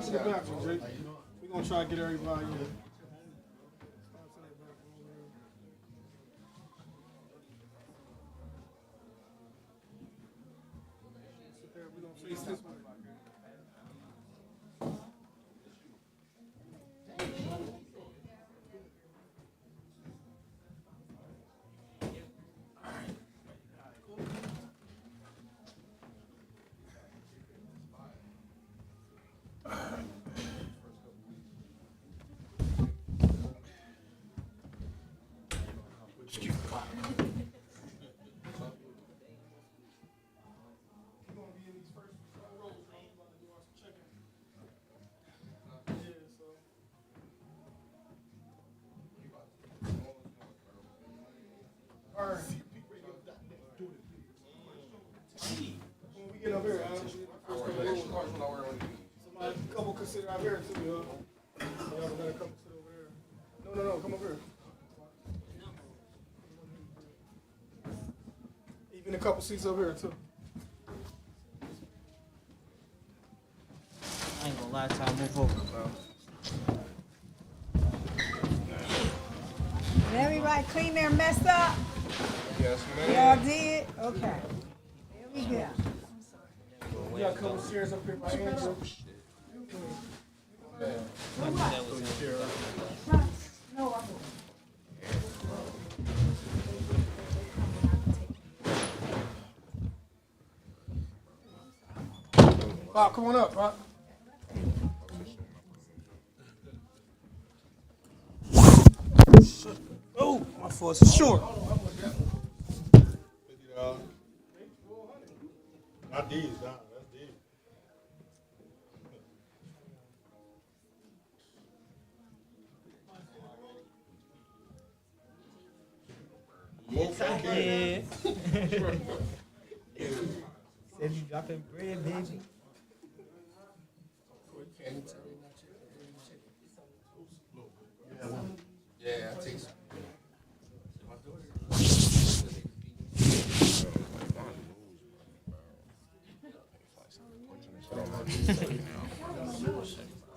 slide to the bathroom, Jake. We're gonna try to get everybody in. We're gonna face this way. When we get up here, somebody, couple can sit out here too, y'all. Y'all gotta come sit over there. No, come over here. Even a couple seats over here too. I ain't gonna lie, time move over, bro. Did everybody clean their mess up? Yes, man. Y'all did? Okay. Here we go. We got a couple chairs up here by Andrew. Bob, come on up, Bob. Oh, my force is short. Not these, nah, that's these. Yes, I did. Said you dropping bread, baby. Yeah, I take some.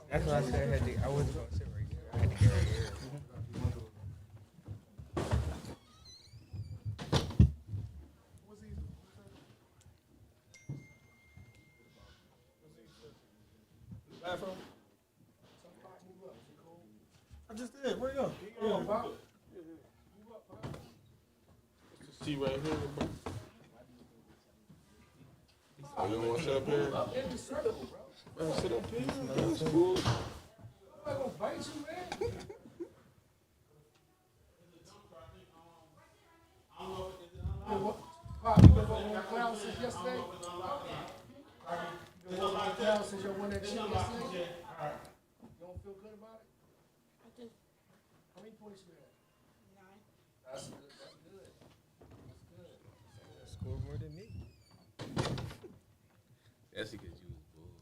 That's why I said I wasn't gonna sit right there. I had to get right here. Bathroom? I just did. Where you go? Yeah, Bob. See right here, bro. Oh, you don't want to sit up here? Man, sit up here. That's cool. I'm gonna bite you, man. Bob, you been working on clouds since yesterday? You been working on clouds since your win that shit yesterday? You don't feel good about it? I do. How many points you had? 9. That's good. Score more than me. That's because you was bull.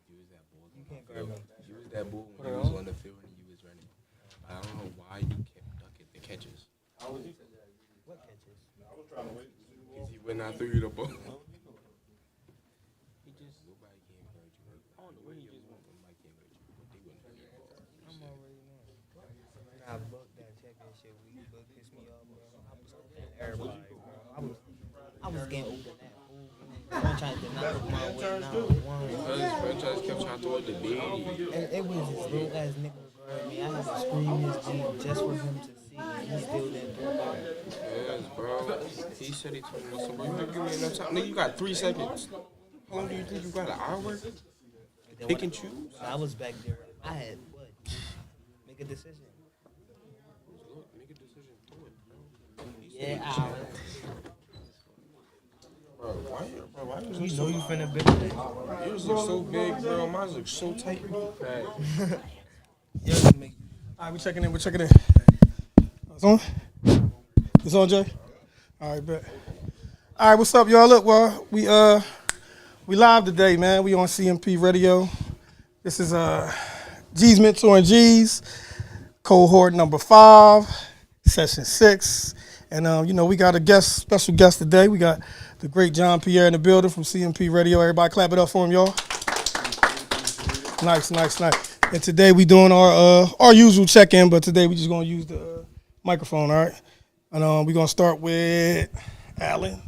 You was that bull. You can't guard me. You was that bull when you was on the field and you was running. I don't know why you kept ducking the catches. What catches? I was trying to wait. Because he went out through you the ball. He just. Nobody can guard you. I don't know where he just went. Nobody can guard you. But they wouldn't guard you. I'm already knowing. I booked that check and shit week, but pissed me off, bro. I was calling everybody, bro. I was getting over that. Franchise did not look my way now. Because his franchise kept trying to throw it to Big. It was this little ass nigga regarding me. I had to scream his name just for him to see, and he still didn't do it. Yes, bro. He said he told me something. You give me enough time. Nigga, you got 3 seconds. How long do you think you got? An hour? Pick and choose? I was back there. I had what? Make a decision. Make a decision. Do it, bro. Yeah, hour. Why You know you finna big it. yours look so big, bro. Mine look so tight. Yours make All right, we checking in. It's on? It's on, Jay? All right, bet. All right, what's up, y'all? Look, well, we live today, man. We on CMP Radio. This is G's Mentoring G's, cohort number 5, session 6. And, we got a special guest today. We got the great John Pierre in the building from CMP Radio. Everybody clap it up for him, y'all. Nice. And today we doing our usual check-in, but today we just gonna use the microphone, all right? And we're gonna start with Alan.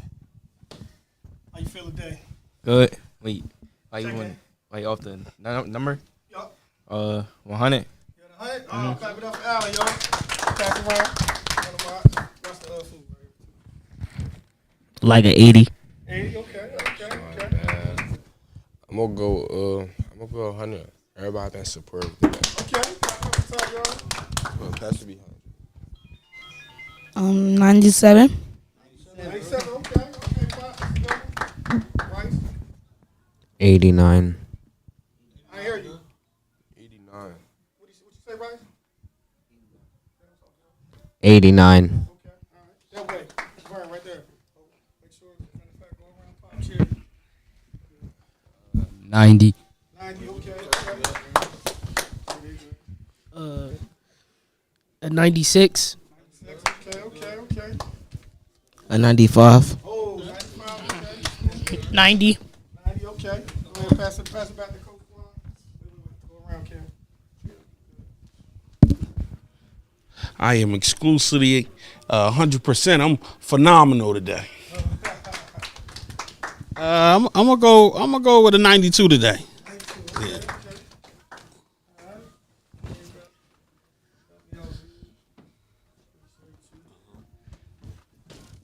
How you feel today? Good. Wait, like Check you in. want like off the number? Yup. 100. You got 100? Oh, clap it up for Alan, y'all. Pass it around. What's the food? Like an 80. 80, okay. I'm gonna go 100. Everybody been superb today. Okay. What's up, y'all? Pass to be 97. 97, okay. Rice? 89. I hear you. 89. What you say, Rice? 89. Okay, all right. That way. Burn right there. Make sure, matter of fact, go around pop chair. 90. 90, okay. A 96. 96, okay. A 95. Oh, 95, okay. 90. 90, okay. Go ahead, pass it back to Coach Juan. Go around, Cam. I am exclusively 100%. I'm phenomenal today. I'm gonna go with a 92 today. Yeah.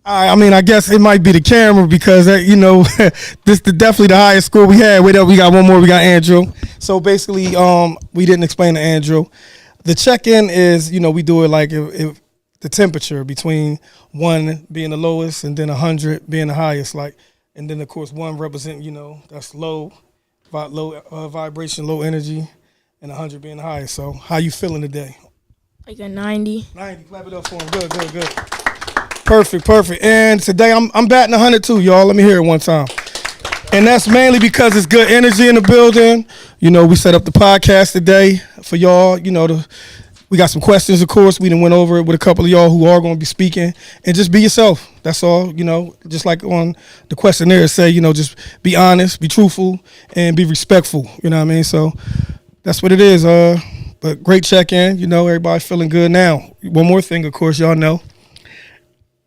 I mean, I guess it might be the camera because, this is definitely the highest score we had. Wait up, we got one more. We got Andrew. So basically, we didn't explain to Andrew. The check-in is, we do it like if the temperature between 1 being the lowest and then 100 being the highest. And then, of course, 1 represent, that's low vibration, low energy, and 100 being the highest. So how you feeling today? Like a 90. 90. Clap it up for him. Good. Perfect. And today I'm batting 100 too, y'all. Let me hear it one time. And that's mainly because it's good energy in the building. We set up the podcast today for y'all. We got some questions, of course. We done went over it with a couple of y'all who are going to be speaking. And just be yourself. That's all. Just like on the questionnaire say, just be honest, be truthful, and be respectful. You know what I mean? So that's what it is. But great check-in. Everybody feeling good now. One more thing, of course, y'all know.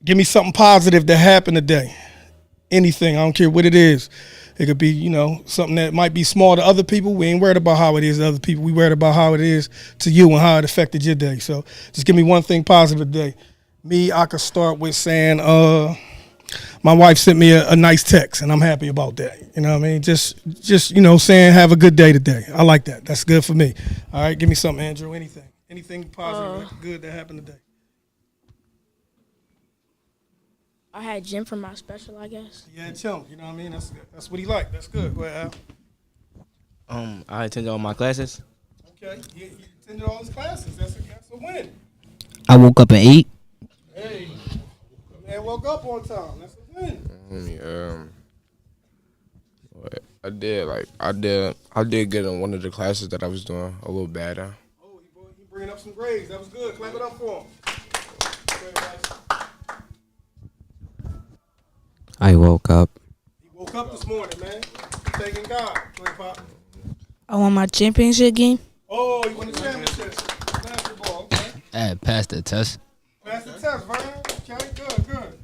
Give me something positive that happened today. Anything. I don't care what it is. It could be, something that might be small to other people. We ain't worried about how it is to other people. We worried about how it is to you and how it affected your day. So just give me one thing positive today. Me, I could start with saying, my wife sent me a nice text, and I'm happy about that. You know what I mean? Just saying have a good day today. I like that. That's good for me. All right, give me something, Andrew. Anything positive, good that happened today. I had gym for my special, I guess. Yeah, chum. You know what I mean? That's what he liked. That's good. Go ahead, Al. I attended all my classes. Okay, you attended all his classes. That's a win. I woke up at 8. Hey, man, woke up on time. That's a win. I did get in one of the classes that I was doing a little better. Oh, he bringing up some grades. That was good. Clap it up for him. Go ahead, Bryce. I woke up. He woke up this morning, man. Thanking God. Go ahead, Pop. I won my championship game. Oh, you won the championship. Basketball. Okay. I passed the test. Pass the test, Vernon. Okay, good.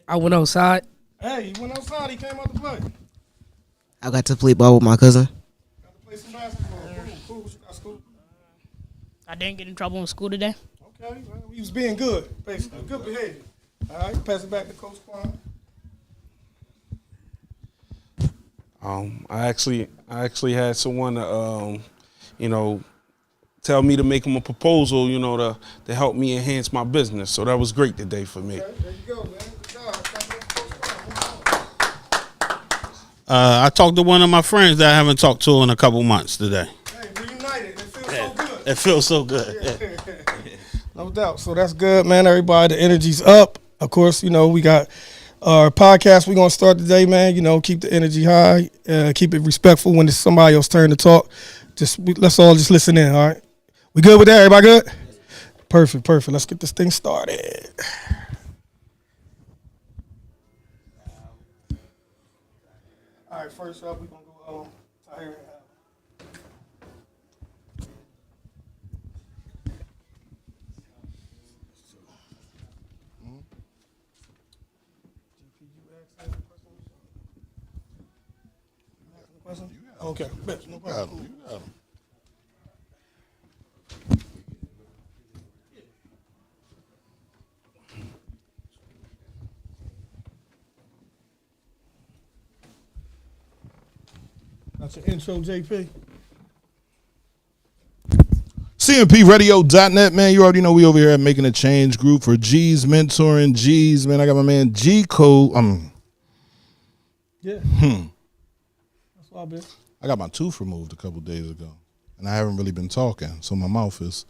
I went outside. Hey, he went outside. He came out to play. I got to play ball with my cousin. Got to play some basketball. Cool. That's cool. I didn't get in trouble in school today. Okay, well, he was being good, basically. Good behavior. All right, pass it back to Coach Quan. I actually had someone tell me to make him a proposal, to help me enhance my business. So that was great today for me. Okay, there you go, man. Good job. Clap it up for Coach Quan. I talked to one of my friends that I haven't talked to in a couple months today. Hey, reunited. It feels so good. It feels so good. No doubt. So that's good, man. Everybody, the energy's up. Of course, we got our podcast we're going to start today, man. Keep the energy high. Keep it respectful when it's somebody else's turn to talk. Let's all just listen in, all right? We good with that? Everybody good? Perfect. Let's get this thing started. All right, first up, we're going to go Tahir and Al. Okay, bet, no problem. That's your intro, JP. CMPRadio.net, man. You already know we over here at Making a Change group for G's Mentoring. G's, man. I got my man G Code. Yeah. That's why I've been. I got my tooth removed a couple days ago, and I haven't really been talking, so my mouth is,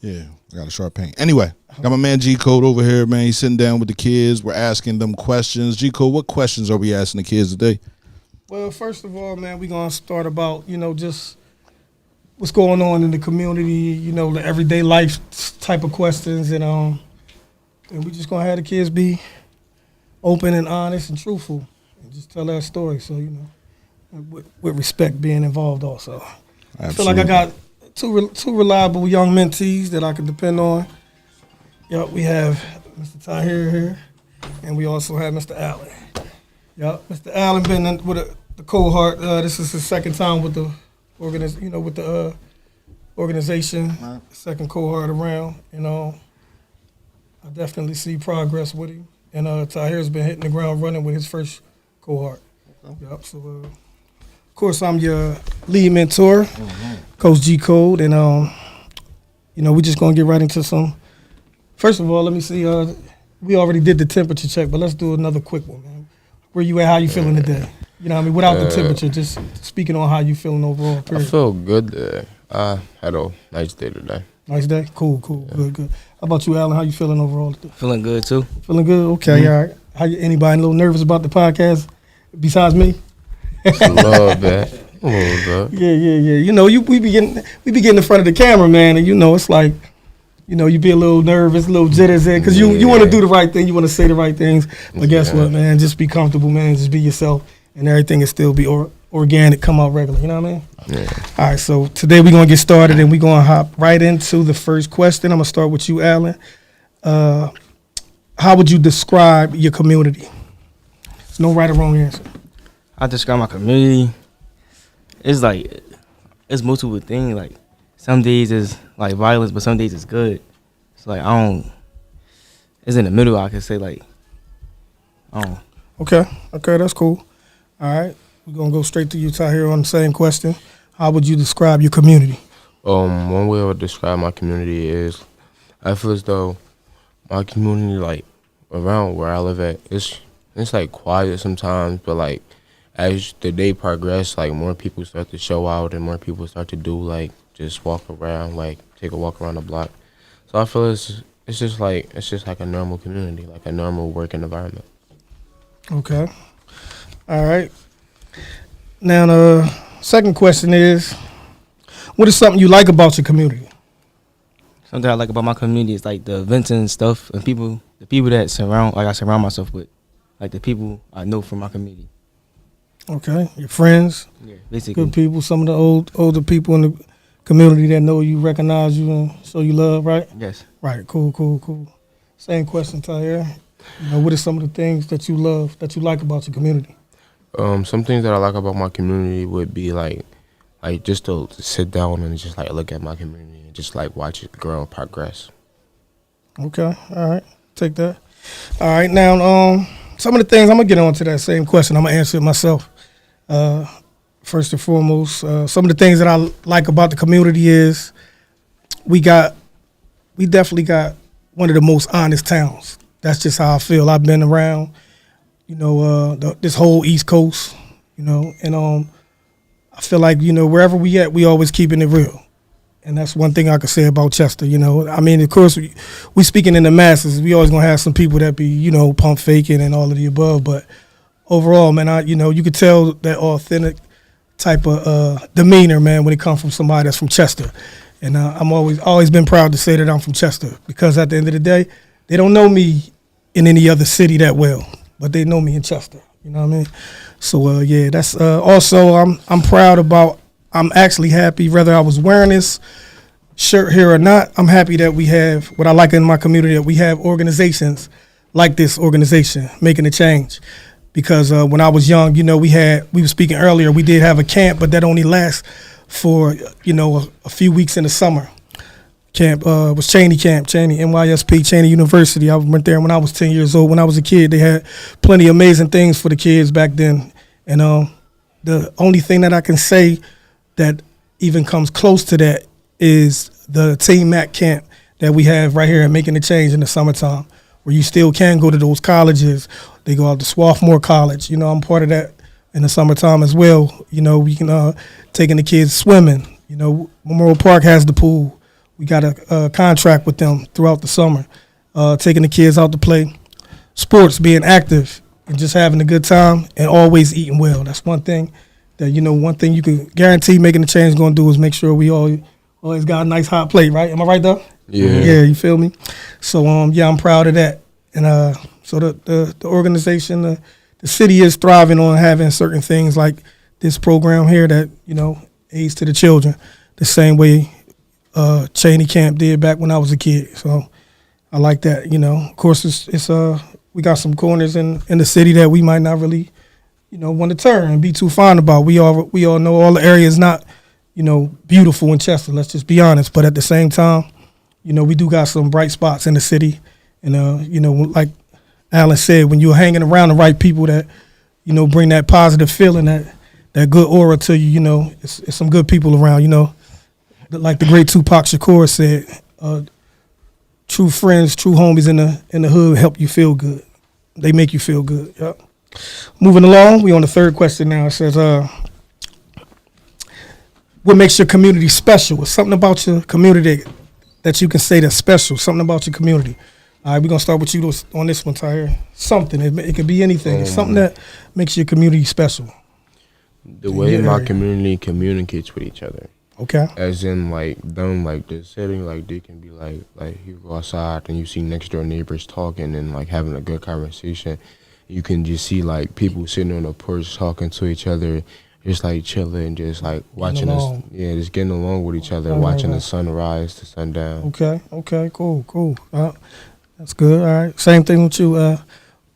I got a sharp pain. Anyway, got my man G Code over here, man. He's sitting down with the kids. We're asking them questions. G Code, what questions are we asking the kids today? Well, first of all, man, we're going to start about, just what's going on in the community, the everyday life type of questions. And we just going to have the kids be open and honest and truthful and just tell their story. So, with respect being involved also. Absolutely. I feel like I got two reliable young mentees that I can depend on. Yep, we have Mr. Tahir here, and we also have Mr. Allen. Yep, Mr. Allen been with the cohort. This is his second time with the organization, second cohort around. I definitely see progress with him. And Tahir's been hitting the ground running with his first cohort. Okay. Yep. So, of course, I'm your lead mentor, Coach G Code, and we're just gonna get right into some. First of all, let me see. We already did the temperature check, but let's do another quick one, man. Where you at? How you feeling today? Without the temperature, just speaking on how you feeling overall. Period. I feel good today. I had a nice day today. Nice day? Cool, yeah. Good. How about you, Alan? How you feeling overall today? Feeling good too. Feeling good? Okay, all right. Anybody a little nervous about the podcast besides me? A little bit. Yeah. We be getting in front of the camera, man, and it's like, you be a little nervous, a little jitters in, because you want to do the right thing, you want to say the right things. But guess what, man? Just be comfortable, man. Just be yourself, and everything will still be organic, come out regular. You know what I mean? Yeah. All right, so today we're going to get started, and we're going to hop right into the first question. I'm going to start with you, Alan. How would you describe your community? There's no right or wrong answer. I describe my community. It's like it's multiple things. Like some days is like violence, but some days it's good. It's like it's in the middle. I could say like I don't. Okay, that's cool. All right, we're gonna go straight to you, Tahir, on the same question. How would you describe your community? One way I would describe my community is I feel as though my community, like around where I live at, it's like quiet sometimes, but like as the day progresses, like more people start to show out and more people start to do like just walk around, like take a walk around the block. So I feel it's just like a normal community, like a normal working environment. Okay. All right. Now the second question is, what is something you like about your community? Something I like about my community is like the events and stuff, and the people that I surround myself with, like the people I know from my community. Okay, your friends, basically good people. Some of the older people in the community that know you, recognize you, and show you love, right? Yes. Right. Cool. Same question, Tahir. What are some of the things that you love, that you like about your community? Some things that I like about my community would be like just to sit down and just like look at my community and just like watch it grow and progress. Okay. All right. Take that. All right. Now, some of the things, I'm going to get on to that same question. I'm going to answer it myself. First and foremost, some of the things that I like about the community is we definitely got one of the most honest towns. That's just how I feel. I've been around, this whole East Coast, and I feel like, wherever we at, we always keeping it real. And that's one thing I could say about Chester, I mean, of course, we speaking in the masses. We always going to have some people that be, pump faking and all of the above. But overall, man, you could tell that authentic type of demeanor, man, when it comes from somebody that's from Chester. And I'm always been proud to say that I'm from Chester, because at the end of the day, they don't know me in any other city that well, but they know me in Chester. You know what I mean? So, that's also I'm proud about. I'm actually happy, whether I was wearing this shirt here or not, I'm happy that we have, what I like in my community, that we have organizations like this organization, Making a Change. because when I was young, we were speaking earlier, we did have a camp, but that only lasts for, a few weeks in the summer. Camp was Cheney Camp, NYSP, Cheney University. I went there when I was 10 years old. When I was a kid, they had plenty of amazing things for the kids back then. And the only thing that I can say that even comes close to that is the Team Mac camp that we have right here at Making a Change in the summertime, where you still can go to those colleges. They go out to Swarthmore College. I'm part of that in the summertime as well. We can taking the kids swimming. Memorial Park has the pool. We got a contract with them throughout the summer, taking the kids out to play sports, being active, and just having a good time, and always eating well. That's one thing that, one thing you can guarantee Making a Change going to do is make sure we always got a nice hot plate, right? Am I right, though? Yeah. Yeah, you feel me? So, I'm proud of that. And so the organization, the city is thriving on having certain things like this program here that, aids to the children, the same way Cheney Camp did back when I was a kid. So I like that. Of course, it's we got some corners in the city that we might not really, want to turn and be too fond about. We all know all the areas not, beautiful in Chester. Let's just be honest. But at the same time, we do got some bright spots in the city. And like Alan said, when you're hanging around the right people that, bring that positive feeling, that good aura to you, it's some good people around. Like the great Tupac Shakur said, true friends, true homies in the hood help you feel good. They make you feel good. Yep. Moving along, we on the third question now. It says, what makes your community special? What's something about your community that you can say that's special? Something about your community. All right, we're going to start with you on this one, Tyre. Something. It could be anything. It's something that makes your community special. The way my community communicates with each other. Okay. As in, like, them, like, the setting, like, they can be, like you go outside and you see next-door neighbors talking and, like, having a good conversation. You can just see, like, people sitting on the porch talking to each other, just, like, chilling, just, like, watching us. Yeah, just getting along with each other, watching the sun rise to sundown. Okay, cool. That's good. All right. Same thing with you.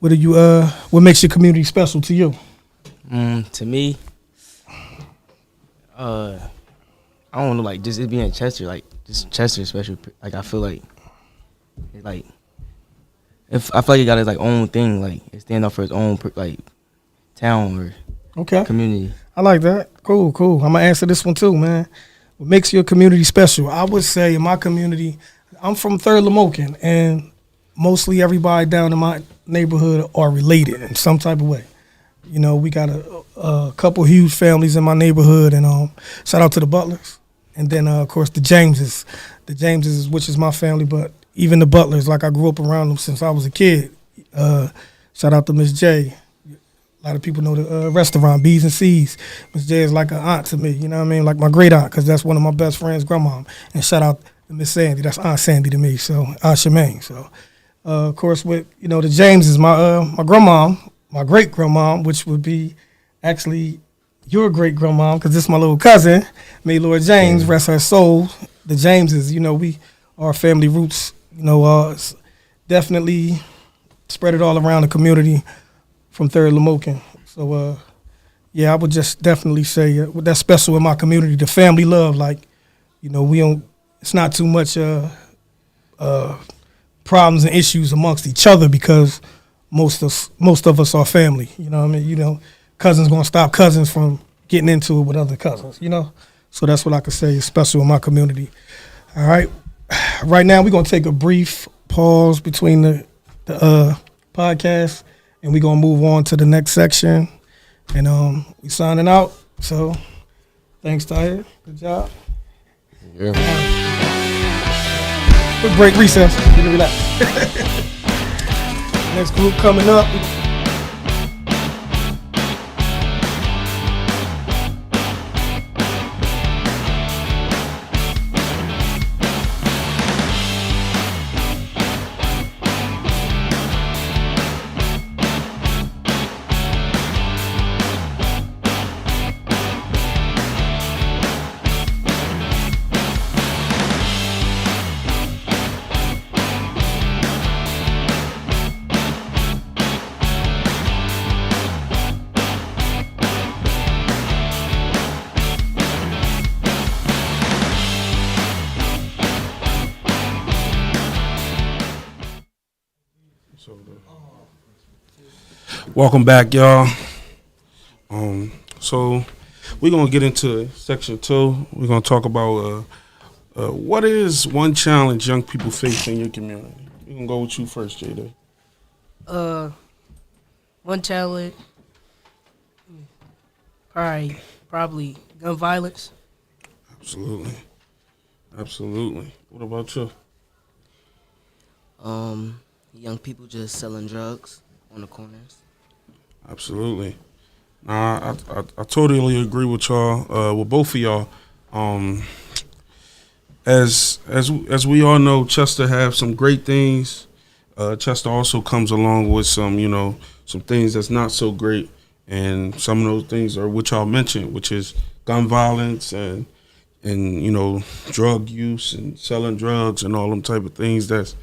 What makes your community special to you? To me, I don't know, like, just it being Chester, like, just Chester special. Like, I feel like, if I feel like it got its, like, own thing, like, it stand up for its own, like, town or community. I like that. Cool. I'm going to answer this one, too, man. What makes your community special? I would say in my community, I'm from 3rd Lamoken, and mostly everybody down in my neighborhood are related in some type of way. We got a couple huge families in my neighborhood, and shout out to the Butlers. And then, of course, the Jameses. The Jameses, which is my family, but even the Butlers, like I grew up around them since I was a kid. Shout out to Miss J. A lot of people know the restaurant, B's and C's. Miss J is like an aunt to me, you know what I mean? Like my great aunt, because that's one of my best friends' grandma. And shout out to Miss Sandy. That's Aunt Sandy to me, so Aunt Shemaine. So, of course, with, the Jameses, my grandma, my great-grandma, which would be actually your great-grandma, because this is my little cousin, May Lord James, rest her soul. The Jameses, we, our family roots, definitely spread it all around the community from 3rd Lamoken. So, I would just definitely say that's special in my community, the family love. Like, we don't, it's not too much problems and issues amongst each other because most of us are family. You know what I mean? Cousins gonna stop cousins from getting into it with other cousins. So that's what I could say is special in my community. All right. Right now we're gonna take a brief pause between the podcast, and we're gonna move on to the next section. And we signing out. So thanks, Tyre. Good job. Yeah. Quick break, recess. Get it relaxed. Next group coming up. So welcome back, y'all. So we're gonna get into section 2. We're gonna talk about what is one challenge young people face in your community. We're gonna go with you first, J-Day. One challenge, probably gun violence. Absolutely. What about you? Young people just selling drugs on the corners. Absolutely. Nah, I totally agree with y'all. With both of y'all. As we all know, Chester have some great things. Chester also comes along with some things that's not so great, and some of those things are what y'all mentioned, which is gun violence and drug use and selling drugs and all them type of things that's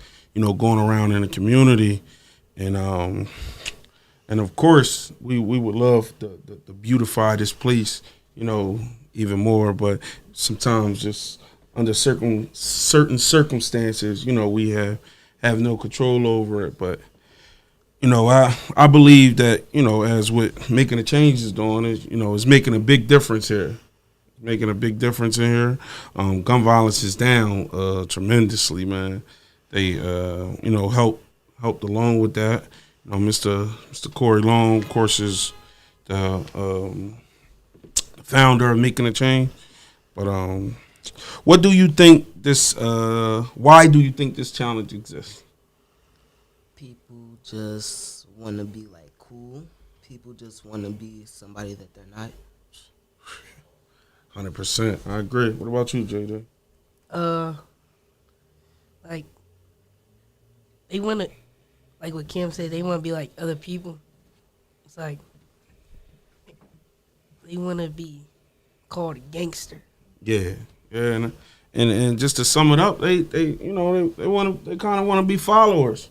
going around in the community, and of course we would love to beautify this place even more, but sometimes just under certain circumstances we have no control over it. But I believe that as what making the changes doing is making a big difference here. Making a big difference in here. Gun violence is down tremendously, man. They helped along with that. Mr. Corey Long, of course, is the founder of Making a Change. But what do you think this? Why do you think this challenge exists? People just want to be like cool. People just want to be somebody that they're not. 100%. I agree. What about you, Jada? Like they want to, like what Kim said, they want to be like other people. It's like they want to be called a gangster. Yeah, and just to sum it up, they kind of want to be followers.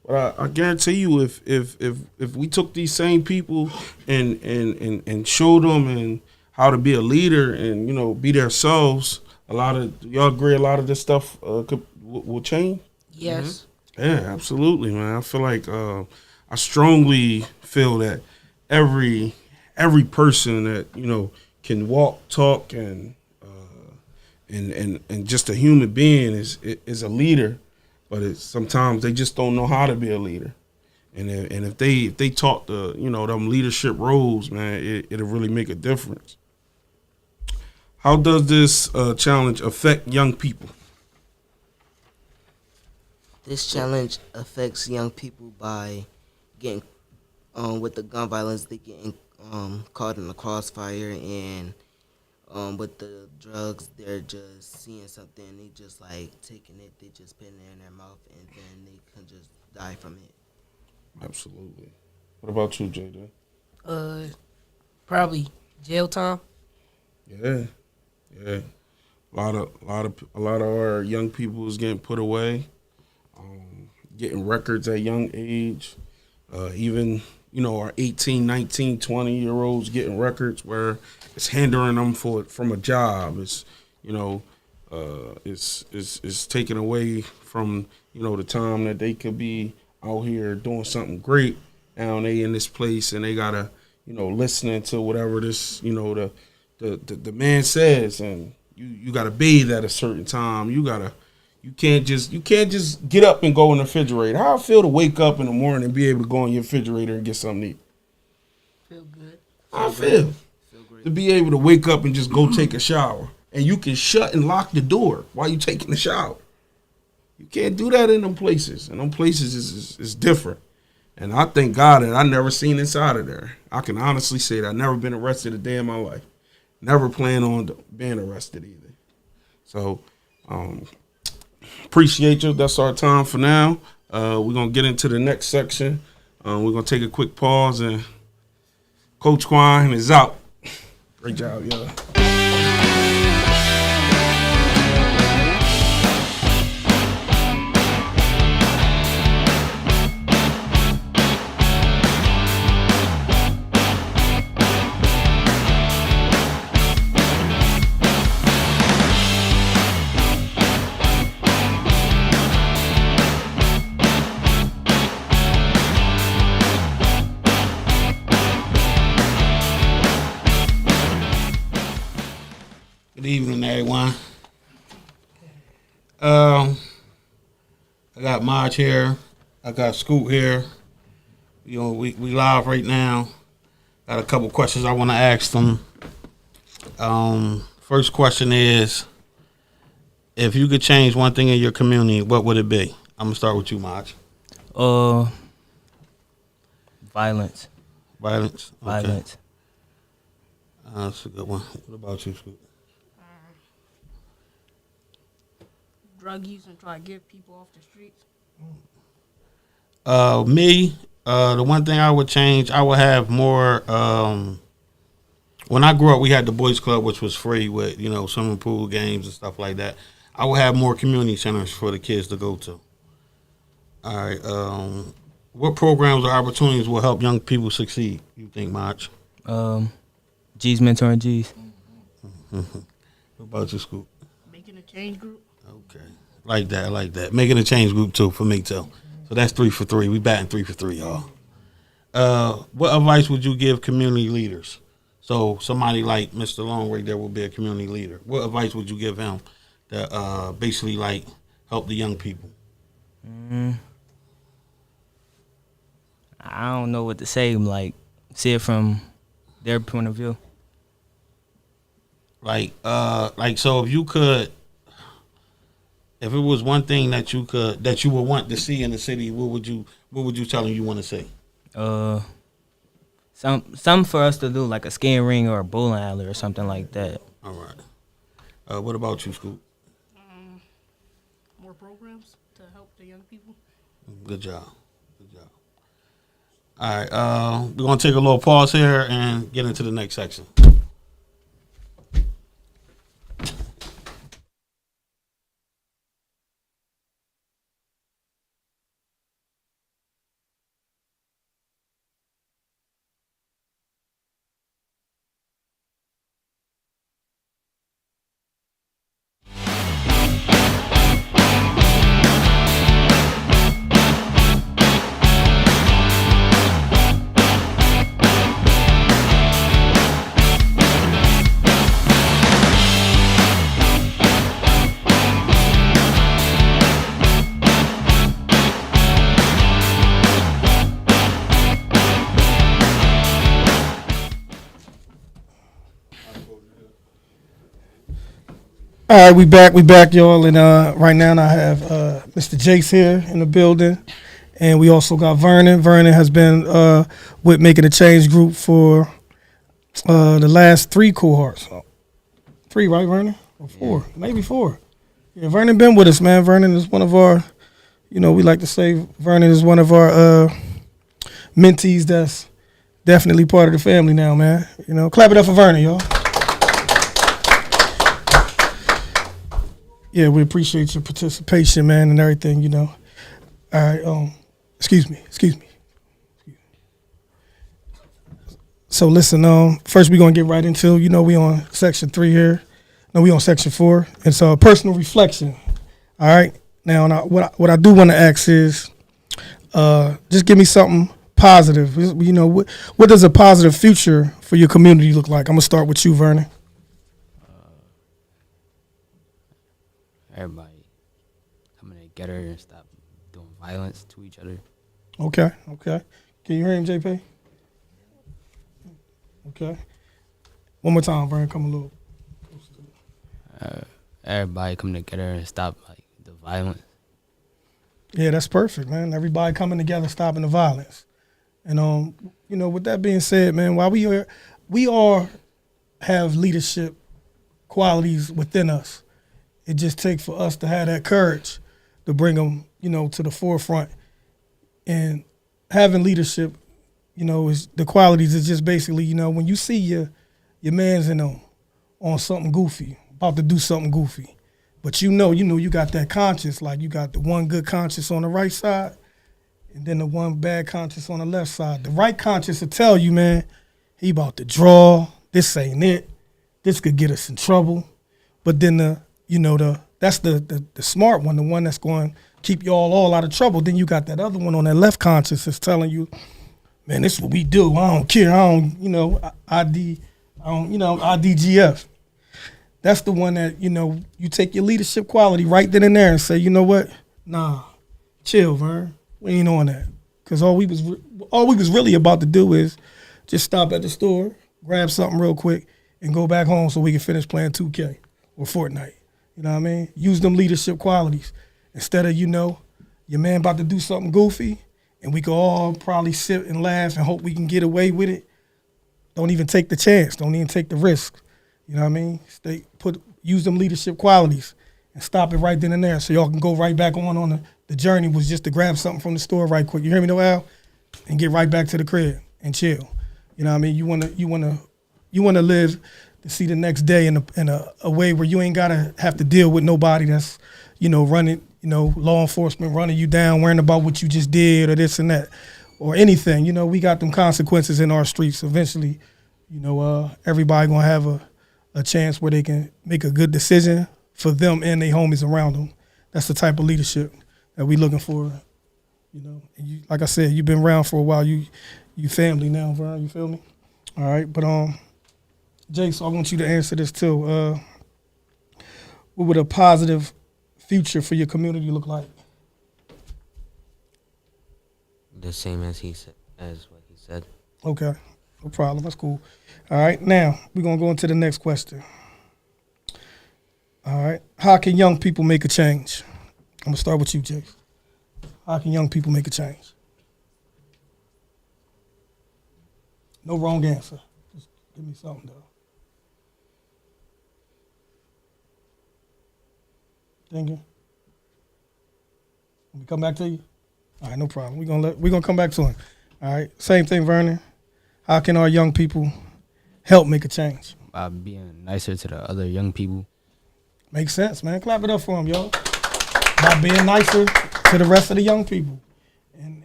But I guarantee you, if we took these same people and showed them and how to be a leader and be themselves, y'all agree a lot of this stuff will change. Yes. Yeah, absolutely, man. I feel like I strongly feel that every person that can walk, talk, and just a human being is a leader, but sometimes they just don't know how to be a leader. And if they taught them leadership roles, man, it'll really make a difference. How does this challenge affect young people? This challenge affects young people by getting, with the gun violence, they getting caught in the crossfire, and with the drugs, they're just seeing something, they just like taking it, they just putting it in their mouth, and then they can just die from it. Absolutely. What about you, Jada? Probably jail time. Yeah. A lot of our young people is getting put away, getting records at young age. Even our 18, 19, 20-year-olds getting records where it's hindering them from a job. It's it's taken away from the time that they could be out here doing something great. Now they in this place and they gotta listening to whatever this the man says, and you gotta bathe at a certain time. You can't just get up and go in the refrigerator. How I feel to wake up in the morning and be able to go in your refrigerator and get something to eat? Feel good. How I feel to be able to wake up and just go take a shower, and you can shut and lock the door while you taking the shower. You can't do that in them places, and them places is different. And I thank God that I never seen inside of there. I can honestly say that I never been arrested a day in my life. Never plan on being arrested either. So appreciate you. That's our time for now. We're going to get into the next section. We're going to take a quick pause, and Coach Quine is out. Great job, y'all. Good evening, everyone. I got Marge here. I got Scoot here. You know, we live right now. Got a couple questions I want to ask them. First question is, if you could change one thing in your community, what would it be? I'm gonna start with you, Marge. Violence. Violence. Okay. Violence. That's a good one. What about you, Scoot? Drug use and try to get people off the streets. The one thing I would change, I would have more. When I grew up, we had the Boys Club, which was free with swimming pool games and stuff like that. I would have more community centers for the kids to go to. All right. What programs or opportunities will help young people succeed? You think, March? G's mentoring G's. What about you, Scoop? Making a change group. Okay. I like that. Making a change group too for me too. So that's 3 for 3. We batting 3 for 3, y'all. What advice would you give community leaders? So somebody like Mr. Long right there will be a community leader. What advice would you give him to basically like help the young people? I don't know what to say. Like, see it from their point of view. So if you could, if it was one thing that you would want to see in the city, what would you tell them you want to see? Some for us to do, like a skiing ring or a bowling alley or something like that. All right. What about you, Scoop? More programs to help the young people. Good job. All right. We're gonna take a little pause here and get into the next section. All right, we back, y'all, and right now I have Mr. Jace here in the building, and we also got Vernon. Vernon has been with Making a Change group for the last 3 cohorts. 3, right, Vernon? Or 4, maybe 4. Yeah, Vernon been with us, man. Vernon is one of our, we like to say Vernon is one of our mentees that's definitely part of the family now, man. Clap it up for Vernon, y'all. Yeah, we appreciate your participation, man, and everything, All right, excuse me. So listen, first we're gonna get right into, we on section 3 here. No, we on section 4. And so personal reflection. All right. Now, what I do want to ask is, just give me something positive. What does a positive future for your community look like? I'm gonna start with you, Vernon. Everybody coming together and stop doing violence to each other. Okay. Can you hear him, JP? Okay. One more time, Vernon. Come a little. Everybody coming together and stop the violence. Yeah, that's perfect, man. Everybody coming together, stopping the violence. And with that being said, man, while we all have leadership qualities within us, it just takes for us to have that courage to bring them, to the forefront. And having leadership, is the qualities is just basically, when you see your man's on something goofy, about to do something goofy, but you got that conscience, like you got the one good conscience on the right side and then the one bad conscience on the left side. The right conscience will tell you, man, he about to draw, this ain't it, this could get us in trouble. But then that's the smart one, the one that's going to keep y'all all out of trouble. Then you got that other one on that left conscience that's telling you, man, this is what we do. I don't care. I don't, IDGF. that's the one that, you know, you take your leadership quality right then and there and say, you know what? Nah, chill, Vern. We ain't on that. Because all we was really about to do is just stop at the store, grab something real quick, and go back home so we can finish playing 2K or Fortnite. You know what I mean? Use them leadership qualities. Instead of, you know, your man about to do something goofy, and we could all probably sit and laugh and hope we can get away with it. Don't even take the chance. Don't even take the risk. You know what I mean? Use them leadership qualities and stop it right then and there so y'all can go right back on the journey was just to grab something from the store right quick. You hear me, Noel? And get right back to the crib and chill. You know what I mean? You wanna live to see the next day in a way where you ain't gotta have to deal with nobody that's, you know, running, you know, law enforcement running you down, worrying about what you just did or this and that or anything. You know, we got them consequences in our streets. Eventually, you know, everybody gonna have a chance where they can make a good decision for them and their homies around them. That's the type of leadership that we looking for. You know, and you, like I said, you've been around for a while. You family now, Vern. You feel me? All right, but Jace, I want you to answer this too. What would a positive future for your community look like? The same as what he said. Okay, no problem. That's cool. All right, now we're gonna go into the next question. All right, how can young people make a change? I'm gonna start with you, Jace. How can young people make a change? No wrong answer. Just give me something, though. Thinking? Let me come back to you? All right, no problem. We're gonna come back to him. All right. Same thing, Vernon. How can our young people help make a change? By being nicer to the other young people. Makes sense, man. Clap it up for him, yo. By being nicer to the rest of the young people.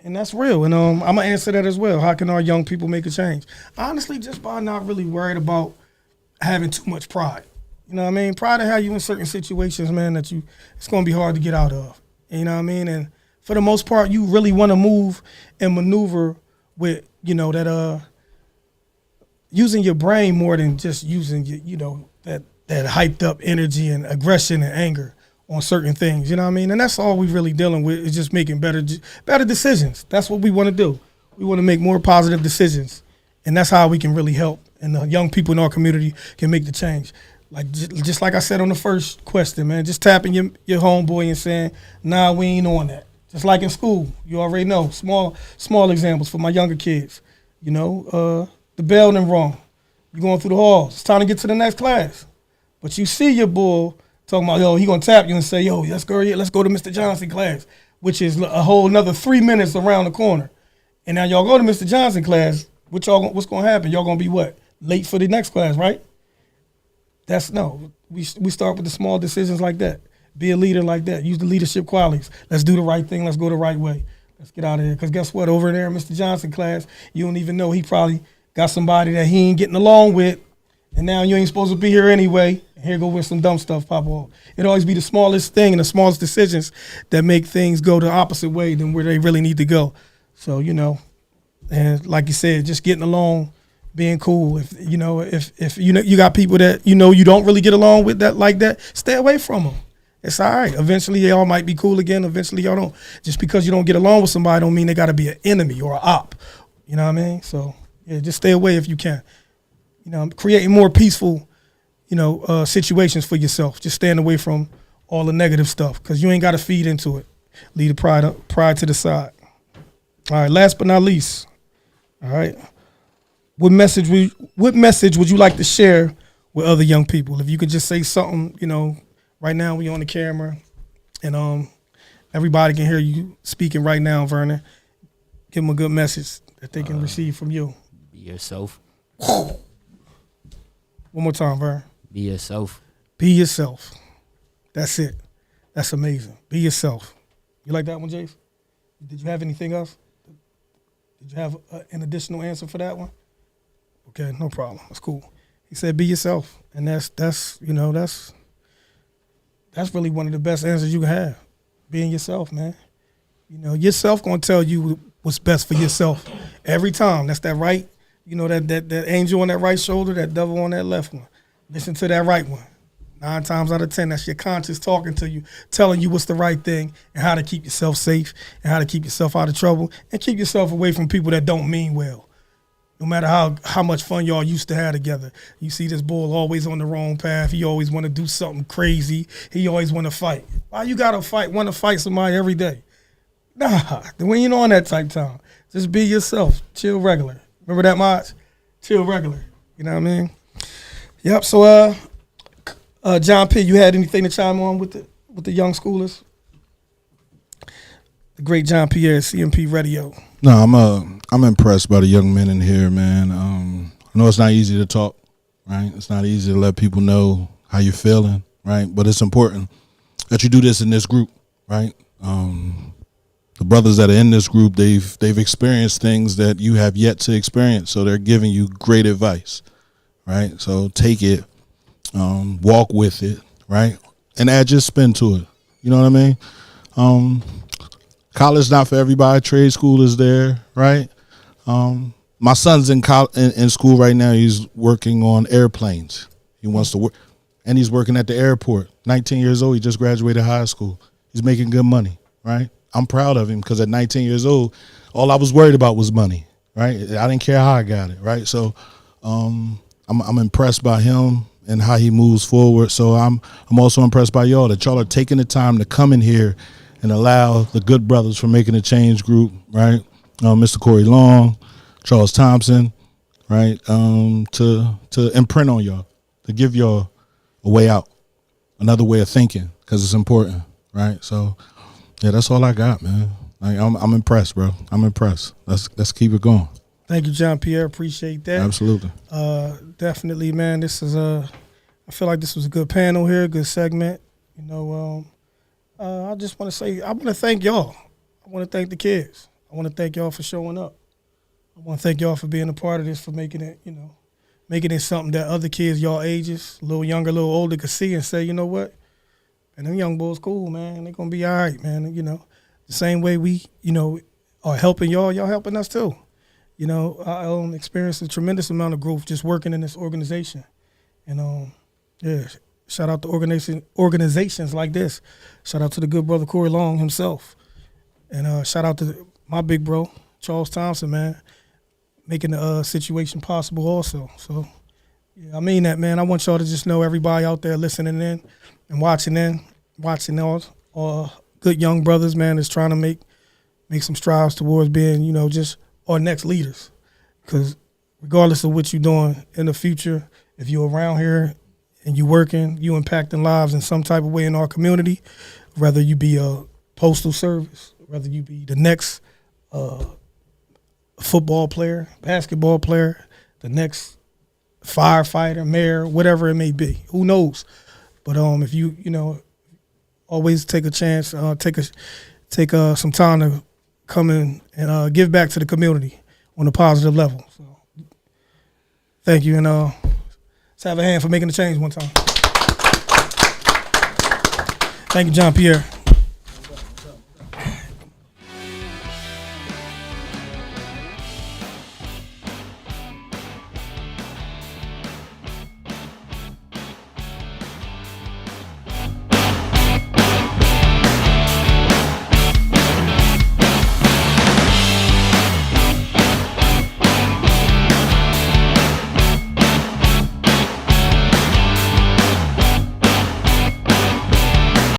And that's real. And I'm going to answer that as well. How can our young people make a change? Honestly, just by not really worried about having too much pride. You know what I mean? Pride will have you in certain situations, man, that it's going to be hard to get out of. You know what I mean? And for the most part, you really want to move and maneuver with, you know, that using your brain more than just using, you know, that hyped up energy and aggression and anger on certain things, you know what I mean? And that's all we're really dealing with is just making better decisions. That's what we want to do. We want to make more positive decisions. And that's how we can really help. And the young people in our community can make the change. Like just like I said on the first question, man, just tapping your homeboy and saying, nah, we ain't on that. Just like in school, you already know, small examples for my younger kids. You know, the bell done rung. You're going through the halls. It's time to get to the next class. But you see your bull talking about, yo, he gonna tap you and say, yo, let's go to Mr. Johnson class, which is a whole another 3 minutes around the corner. And now y'all go to Mr. Johnson class, what's gonna happen? Y'all gonna be what? Late for the next class, right? We start with the small decisions like that. Be a leader like that. Use the leadership qualities. Let's do the right thing. Let's go the right way. Let's get out of here. Because guess what? Over there in Mr. Johnson class, you don't even know he probably got somebody that he ain't getting along with. And now you ain't supposed to be here anyway. And here go with some dumb stuff pop off. It always be the smallest thing and the smallest decisions that make things go the opposite way than where they really need to go. So, you know, and like you said, just getting along, being cool. If you know you got people that you know you don't really get along with that like that, stay away from them. It's all right. Eventually y'all might be cool again. Eventually y'all don't. Just because you don't get along with somebody don't mean they got to be an enemy or an op. You know what I mean? So yeah, just stay away if you can. You know, creating more peaceful, you know, situations for yourself. Just staying away from all the negative stuff because you ain't got to feed into it. Leave the pride to the side. All right, last but not least, all right, what message would you like to share with other young people? If you could just say something, you know, right now we on the camera and everybody can hear you speaking right now, Vernon. Give them a good message that they can receive from you. Be yourself. One more time, Vern. Be yourself. Be yourself. That's it. That's amazing. Be yourself. You like that one, Jace? Did you have anything else? Did you have an additional answer for that one? Okay, no problem. That's cool. He said, "Be yourself," and that's really one of the best answers you can have. Being yourself, man. You know, yourself gonna tell you what's best for yourself every time. That's that right. You know, that angel on that right shoulder, that devil on that left one. Listen to that right one. 9 times out of 10, that's your conscience talking to you, telling you what's the right thing and how to keep yourself safe and how to keep yourself out of trouble and keep yourself away from people that don't mean well. No matter how much fun y'all used to have together. You see this bull always on the wrong path. He always want to do something crazy. He always want to fight. Why you got to want to fight somebody every day? Nah, we ain't on that type time. Just be yourself. Chill regular. Remember that, Mods? Chill regular. You know what I mean? Yep, so John P., you had anything to chime on with the young schoolers? The great John Pierre, CMP Radio. No, I'm impressed by the young men in here, man. I know it's not easy to talk, right? It's not easy to let people know how you're feeling, right? But it's important that you do this in this group, right? The brothers that are in this group, they've experienced things that you have yet to experience, so they're giving you great advice, right? So take it, walk with it, right? And add your spin to it. You know what I mean? College not for everybody. Trade school is there, right? My son's in school right now. He's working on airplanes. He wants to work, and he's working at the airport. 19 years old. He just graduated high school. He's making good money, right? I'm proud of him because at 19 years old, all I was worried about was money, right? I didn't care how I got it, right? So I'm impressed by him and how he moves forward. So I'm also impressed by y'all that y'all are taking the time to come in here and allow the good brothers from Making a Change group, right? Mr. Corey Long, Charles Thompson, right? To imprint on y'all, to give y'all a way out, another way of thinking, because it's important, right? So, yeah, that's all I got, man. Like, I'm impressed, bro. I'm impressed. Let's keep it going. Thank you, John Pierre. Appreciate that. Absolutely. Definitely, man. This is I feel like this was a good panel here, good segment. You know, I just want to say, I want to thank y'all. I want to thank the kids. I want to thank y'all for showing up. I want to thank y'all for being a part of this, for making it something that other kids y'all ages, a little younger, a little older, could see and say, you know what? And them young boys cool, man. They're going to be all right, man. You know, the same way we, are helping y'all helping us too. You know, I experienced a tremendous amount of growth just working in this organization. And, yeah, shout out to organizations like this. Shout out to the good brother Corey Long himself. And shout out to my big bro, Charles Thompson, man, making the situation possible also. So, yeah, I mean that, man. I want y'all to just know, everybody out there listening in and watching all good young brothers, man, that's trying to make some strides towards being, just our next leaders. Because regardless of what you're doing in the future, if you're around here and you working, you impacting lives in some type of way in our community, whether you be a postal service, whether you be the next football player, basketball player, the next firefighter, mayor, whatever it may be. Who knows? But if you always take a chance, take some time to come in and give back to the community on a positive level. So thank you, and let's have a hand for making a change one time. Thank you, John Pierre.